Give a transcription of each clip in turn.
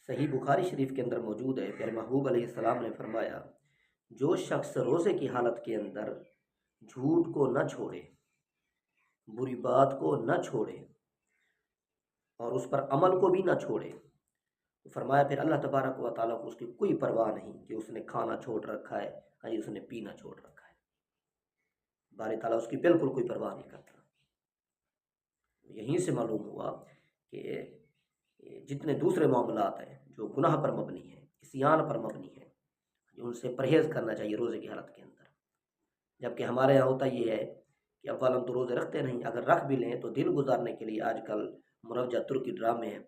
صحیح بخاری شریف کے اندر موجود ہے، پیارے محبوب علیہ السلام نے فرمایا، جو شخص روزے کی حالت کے اندر جھوٹ کو نہ چھوڑے، بری بات کو نہ چھوڑے اور اس پر عمل کو بھی نہ چھوڑے، تو فرمایا پھر اللہ تبارک و تعالیٰ کو اس کی کوئی پرواہ نہیں کہ اس نے کھانا چھوڑ رکھا ہے، اس نے پینا چھوڑ رکھا ہے، باری تعالیٰ اس کی بالکل کوئی پرواہ نہیں کرتا۔ یہیں سے معلوم ہوا کہ جتنے دوسرے معاملات ہیں جو گناہ پر مبنی ہیں، عصیان پر مبنی ہیں، ان سے پرہیز کرنا چاہیے روزے کی حالت کے اندر۔ جبکہ ہمارے یہاں ہوتا یہ ہے کہ اولا تو روزے رکھتے نہیں، اگر رکھ بھی لیں تو دن گزارنے کے لیے آج کل مروجہ ترکی ڈرامے ہیں،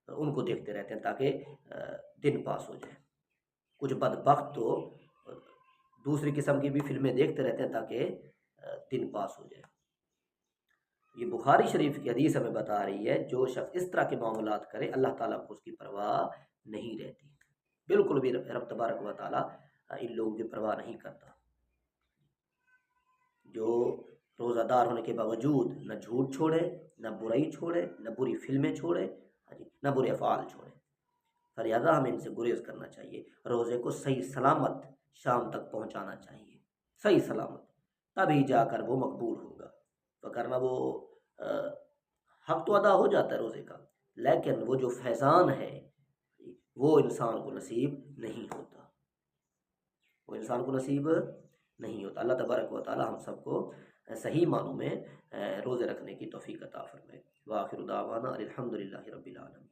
ان کو دیکھتے رہتے ہیں تاکہ دن پاس ہو جائے۔ کچھ بدبخت تو دوسری قسم کی بھی فلمیں دیکھتے رہتے ہیں تاکہ دن پاس ہو جائے۔ یہ بخاری شریف کی حدیث ہمیں بتا رہی ہے، جو شخص اس طرح کے معاملات کرے اللہ تعالیٰ کو اس کی پرواہ نہیں رہتی، بالکل بھی رب تبارک و تعالیٰ ان لوگوں کی پرواہ نہیں کرتا۔ جو روزہ دار ہونے کے باوجود نہ جھوٹ چھوڑے، نہ برائی چھوڑے، نہ بری فلمیں چھوڑے، نہ برے افعال چھوڑے، فلہذا ہمیں ان سے گریز کرنا چاہیے۔ روزے کو صحیح سلامت شام تک پہنچانا چاہیے، صحیح سلامت، تبھی جا کر وہ مقبول ہوگا، وگرنہ وہ حق تو ادا ہو جاتا ہے روزے کا، لیکن وہ جو فیضان ہے وہ انسان کو نصیب نہیں ہوتا، وہ انسان کو نصیب نہیں ہوتا۔ اللہ تبارک و تعالی ہم سب کو صحیح معنوں میں روزے رکھنے کی توفیق عطا فرمائے۔ وآخر دعوانا الحمدللہ رب العالمین۔